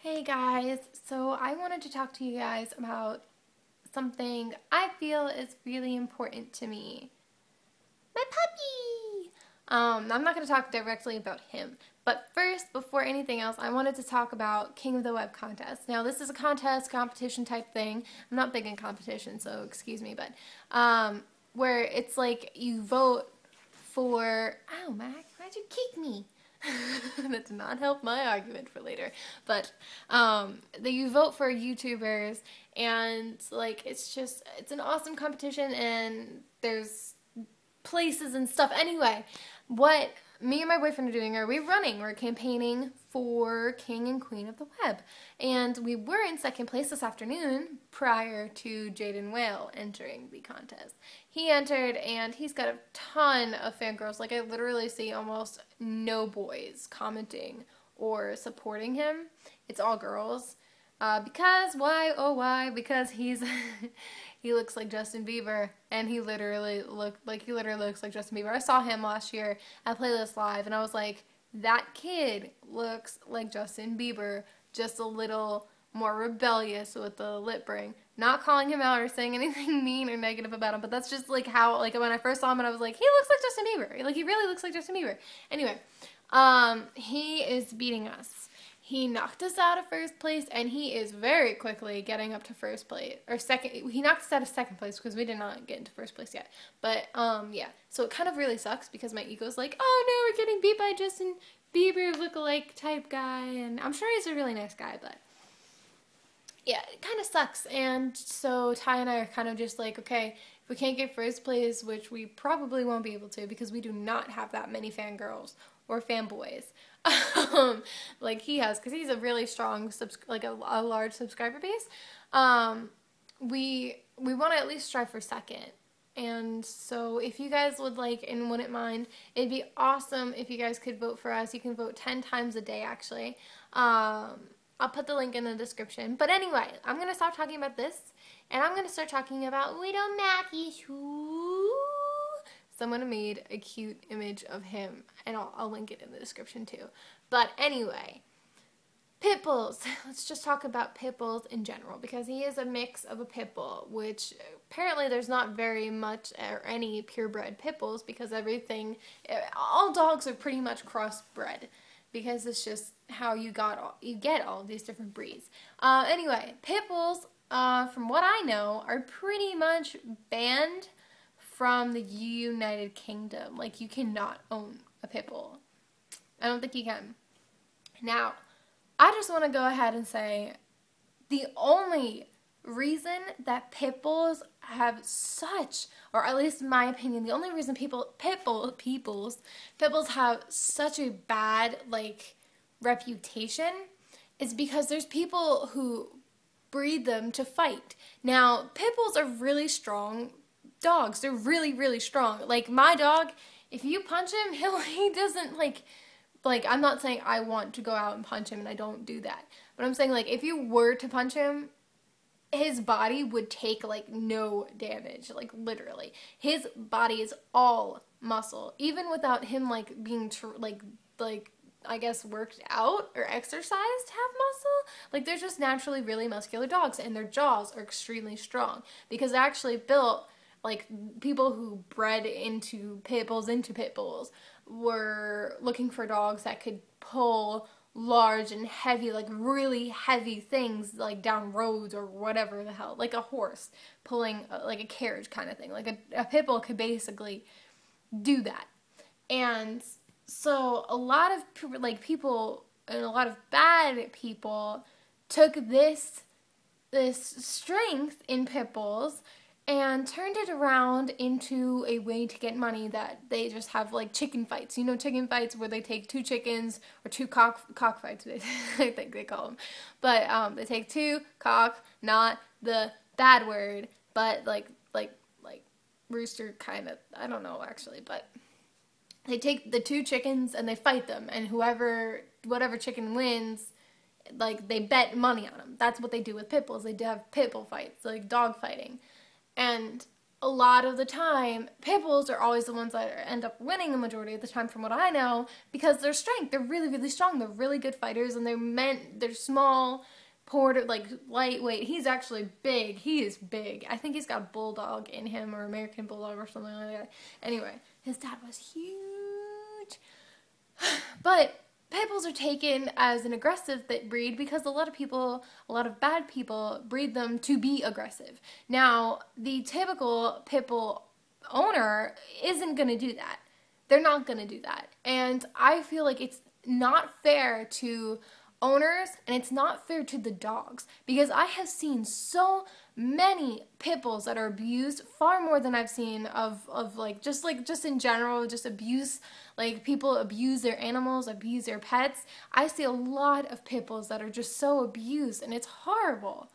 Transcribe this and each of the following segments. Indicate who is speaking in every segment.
Speaker 1: Hey guys, so I wanted to talk to you guys about something I feel is really important to me. My puppy! I'm not going to talk directly about him, but first, before anything else, I wanted to talk about King of the Web contest. Now, this is a competition type thing. I'm not big in competition, so excuse me, but where it's like you vote for. Ow, Mac, why'd you kick me? That did not help my argument for later. But that you vote for YouTubers, and like it's an awesome competition, and there's places and stuff. Anyway, what me and my boyfriend are doing we're campaigning for King and Queen of the Web. And we were in second place this afternoon prior to Jaden Whale entering the contest. He entered and he's got a ton of fangirls. Like, I literally see almost no boys commenting or supporting him. It's all girls. Because why? Oh, why? Because he looks like Justin Bieber, and he literally looks like Justin Bieber. I saw him last year at Playlist Live, and I was like, that kid looks like Justin Bieber, just a little more rebellious with the lip ring. Not calling him out or saying anything mean or negative about him, but that's just like how, like, when I first saw him, and I was like, he looks like Justin Bieber. Like, he really looks like Justin Bieber. Anyway, he is beating us. He knocked us out of first place, and he is very quickly getting up to first place, or second. He knocked us out of second place because we did not get into first place yet. But, yeah. So it kind of really sucks because my ego's like, oh no, we're getting beat by Justin Bieber lookalike type guy, and I'm sure he's a really nice guy, but yeah, it kind of sucks. And so Ty and I are kind of just like, okay, if we can't get first place, which we probably won't be able to because we do not have that many fangirls or fanboys like he has, because he's a really strong a large subscriber base. We want to at least strive for second. And so if you guys would like and wouldn't mind, it'd be awesome if you guys could vote for us. You can vote 10 times a day, actually. I'll put the link in the description. But anyway, I'm going to stop talking about this, and I'm going to start talking about Widow Mackie. Someone made a cute image of him, and I'll link it in the description too. But anyway, pit bulls. Let's just talk about pit bulls in general, because he is a mix of a pit bull, which apparently there's not very much or any purebred pit bulls, because all dogs are pretty much crossbred, because it's just how you get all these different breeds. Anyway, pit bulls, from what I know, are pretty much banned from the United Kingdom. Like, you cannot own a pit bull. I don't think you can. Now, I just want to go ahead and say the only reason that pit bulls have such, or at least in my opinion, the only reason pit bulls have such a bad, like, reputation is because there's people who breed them to fight. Now, pit bulls are really strong dogs. They're really, really strong. Like, my dog, if you punch him, he doesn't, like, I'm not saying I want to go out and punch him, and I don't do that. But I'm saying, like, if you were to punch him, his body would take, like, no damage. Like, literally. His body is all muscle. Even without him, like, being, I guess, worked out or exercised to have muscle. Like, they're just naturally really muscular dogs, and their jaws are extremely strong because they're actually built, like, people who bred into pit bulls were looking for dogs that could pull large and heavy, like really heavy things, like down roads or whatever the hell, like a horse pulling like a carriage kind of thing. Like a pit bull could basically do that. And so a lot of people and a lot of bad people took this strength in pit bulls and turned it around into a way to get money, that they just have, like, chicken fights. You know, chicken fights where they take two chickens, or two cockfights, I think they call them. But they take two not the bad word, but like rooster kind of, I don't know actually, but they take the two chickens and they fight them, and whatever chicken wins, like, they bet money on them. That's what they do with pit bulls. They have pit bull fights, like dog fighting. And a lot of the time, pit bulls are always the ones that end up winning the majority of the time from what I know, because their strength, they're really, really strong. They're really good fighters, and they're small, like lightweight. He's actually big. He is big. I think he's got bulldog in him, or American bulldog or something like that. Anyway, his dad was huge. But pit bulls are taken as an aggressive breed because a lot of bad people breed them to be aggressive. Now, the typical pit bull owner isn't going to do that. They're not going to do that. And I feel like it's not fair to owners, and it's not fair to the dogs, because I have seen so many pit bulls that are abused, far more than I've seen of just in general, just abuse, like people abuse their animals, abuse their pets. I see a lot of pit bulls that are just so abused, and it's horrible.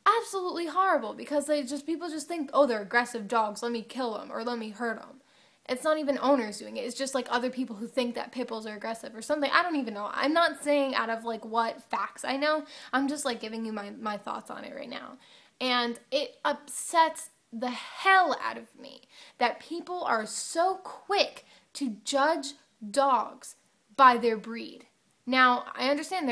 Speaker 1: Absolutely horrible, because people just think, oh, they're aggressive dogs, let me kill them or let me hurt them. It's not even owners doing it. It's just like other people who think that pit bulls are aggressive or something. I don't even know. I'm not saying out of like what facts I know. I'm just like giving you my thoughts on it right now. And it upsets the hell out of me that people are so quick to judge dogs by their breed. Now, I understand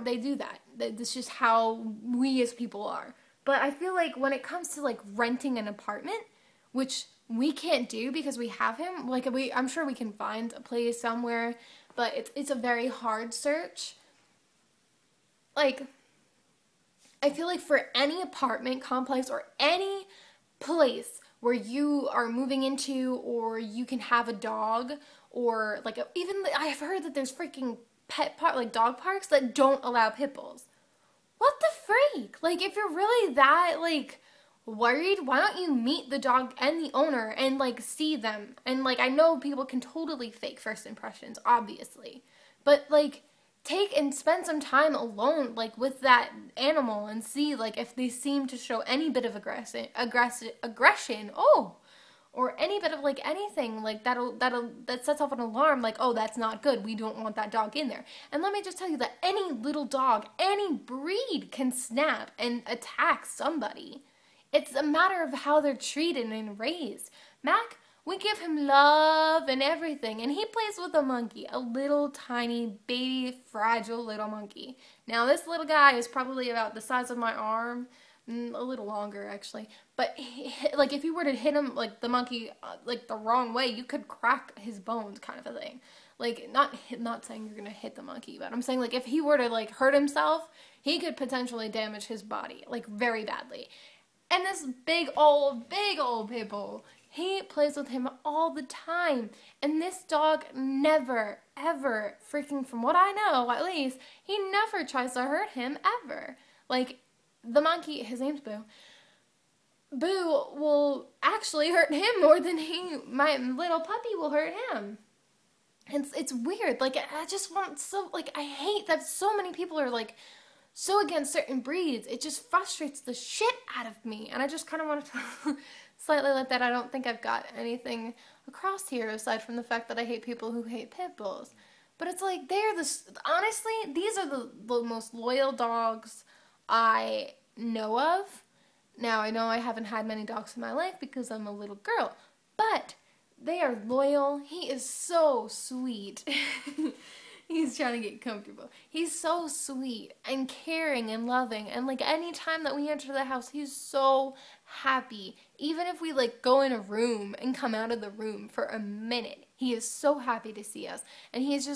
Speaker 1: they do that. That's just how we as people are. But I feel like when it comes to like renting an apartment, which we can't do because we have him. Like I'm sure we can find a place somewhere, but it's a very hard search. Like, I feel like for any apartment complex or any place where you are moving into, or you can have a dog, or like even I've heard that there's freaking dog parks that don't allow pit bulls. What the freak? Like, if you're really that like worried, why don't you meet the dog and the owner and like see them? And like, I know people can totally fake first impressions, obviously, but like take and spend some time alone like with that animal and see like if they seem to show any bit of aggression, or any bit of like anything like that sets off an alarm, like, oh, that's not good, we don't want that dog in there. And let me just tell you that any little dog, any breed, can snap and attack somebody. It's a matter of how they're treated and raised. Mac, we give him love and everything, and he plays with a monkey, a little tiny, baby, fragile little monkey. Now, this little guy is probably about the size of my arm, a little longer, actually. But, like, if you were to hit him, like, the monkey, like, the wrong way, you could crack his bones, kind of a thing. Like, not saying you're gonna hit the monkey, but I'm saying, like, if he were to, like, hurt himself, he could potentially damage his body, like, very badly. And this big old pit bull, he plays with him all the time. And this dog never, ever, freaking from what I know, at least, he never tries to hurt him, ever. Like, the monkey, his name's Boo, Boo will actually hurt him more than my little puppy will hurt him. It's weird. Like, I just want I hate that so many people are, like, so against certain breeds. It just frustrates the shit out of me. And I just kind of want to slightly let that. I don't think I've got anything across here aside from the fact that I hate people who hate pit bulls. But it's like, honestly, these are the most loyal dogs I know of. Now, I know I haven't had many dogs in my life because I'm a little girl, but they are loyal. He is so sweet. He's trying to get comfortable. He's so sweet and caring and loving. And like any time that we enter the house, he's so happy. Even if we like go in a room and come out of the room for a minute, he is so happy to see us. And he's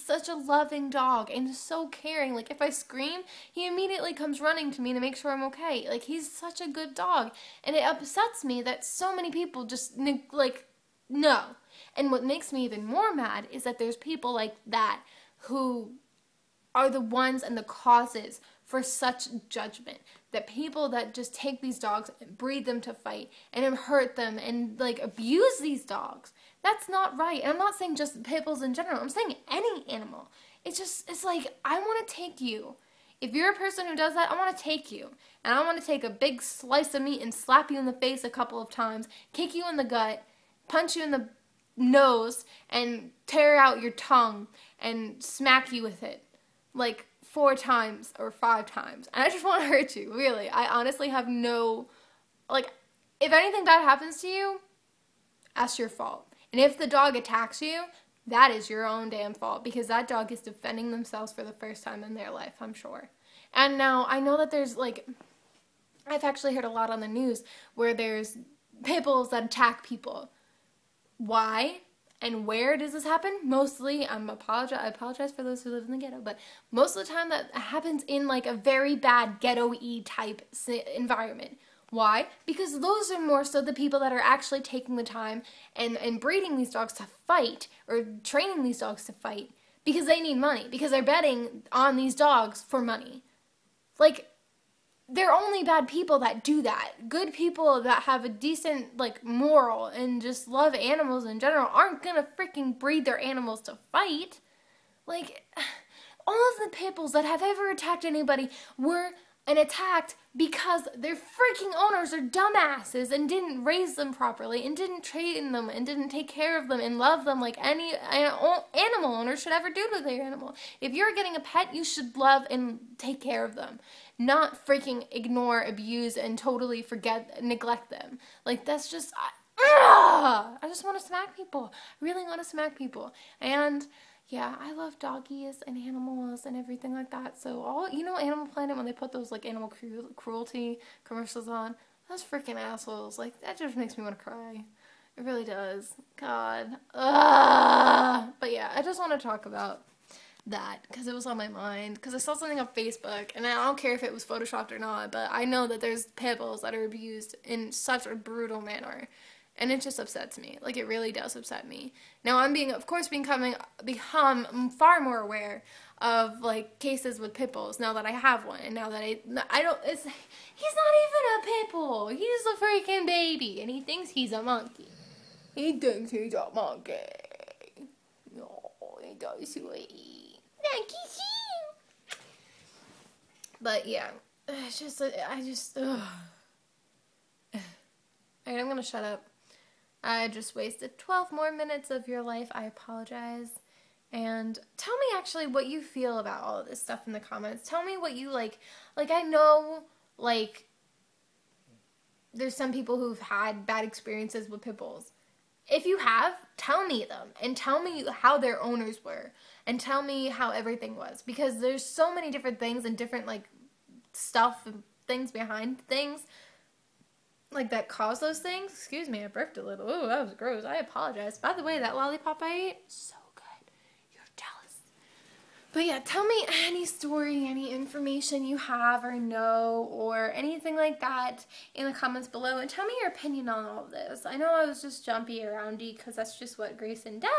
Speaker 1: such a loving dog and so caring. Like if I scream, he immediately comes running to me to make sure I'm okay. Like he's such a good dog. And it upsets me that so many people just no. And what makes me even more mad is that there's people like that who are the ones and the causes for such judgment. That people that just take these dogs and breed them to fight and hurt them and like abuse these dogs. That's not right. And I'm not saying just pit bulls in general. I'm saying any animal. It's like, I want to take you. If you're a person who does that, I want to take you. And I want to take a big slice of meat and slap you in the face a couple of times, kick you in the gut, punch you in the nose, and tear out your tongue and smack you with it like 4 times or 5 times. And I just want to hurt you, really. I honestly have no, if anything bad happens to you, that's your fault. And if the dog attacks you, that is your own damn fault, because that dog is defending themselves for the first time in their life, I'm sure. And now I know that there's like, I've actually heard a lot on the news where there's pit bulls that attack people. Why and where does this happen? Mostly, I apologize for those who live in the ghetto, but most of the time that happens in like a very bad ghetto-y type environment. Why? Because those are more so the people that are actually taking the time and breeding these dogs to fight, or training these dogs to fight, because they need money, because they're betting on these dogs for money. Like, they're only bad people that do that. Good people that have a decent, like, moral and just love animals in general aren't gonna freaking breed their animals to fight. Like, all of the pit bulls that have ever attacked anybody were attacked because their freaking owners are dumbasses and didn't raise them properly and didn't train them and didn't take care of them and love them like any animal owner should ever do to their animal. If you're getting a pet, you should love and take care of them, not freaking ignore, abuse, and totally neglect them. Like, that's just, I just want to smack people. I really want to smack people. And yeah, I love doggies and animals and everything like that. So all, Animal Planet, when they put those like animal cruelty commercials on, those freaking assholes, like, that just makes me want to cry. It really does. God. But yeah, I just want to talk about that because it was on my mind, because I saw something on Facebook, and I don't care if it was photoshopped or not, but I know that there's pit bulls that are abused in such a brutal manner. And it just upsets me. Like, it really does upset me. Now, I'm become far more aware of, like, cases with pit bulls now that I have one. And now that he's not even a pit bull. He's a freaking baby. And he thinks he's a monkey. He thinks he's a monkey. No, he does sweet. Thank you. But, yeah. It's just, ugh. Alright, I'm gonna shut up. I just wasted 12 more minutes of your life. I apologize. And tell me actually what you feel about all of this stuff in the comments. Tell me what you like. Like, I know, like, there's some people who've had bad experiences with pit bulls. If you have, tell me them. And tell me how their owners were. And tell me how everything was. Because there's so many different things and different, like, stuff and things behind things, like, that cause those things. Excuse me, I burped a little. Oh, that was gross. I apologize. By the way, that lollipop I ate, so good. You're jealous. But yeah, tell me any story, any information you have or know, or anything like that in the comments below, and tell me your opinion on all of this. I know I was just jumpy aroundy because that's just what Grayson does.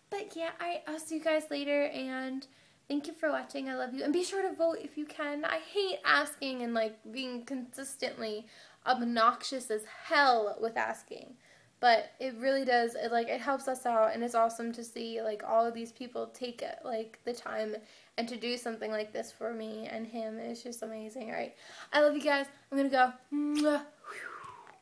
Speaker 1: But yeah, I'll see you guys later, and thank you for watching. I love you. And be sure to vote if you can. I hate asking and, like, being consistently obnoxious as hell with asking, but it really does, it helps us out, and it's awesome to see, like, all of these people take it, like, the time and to do something like this for me and him. It's just amazing. All right, I love you guys. I'm gonna go.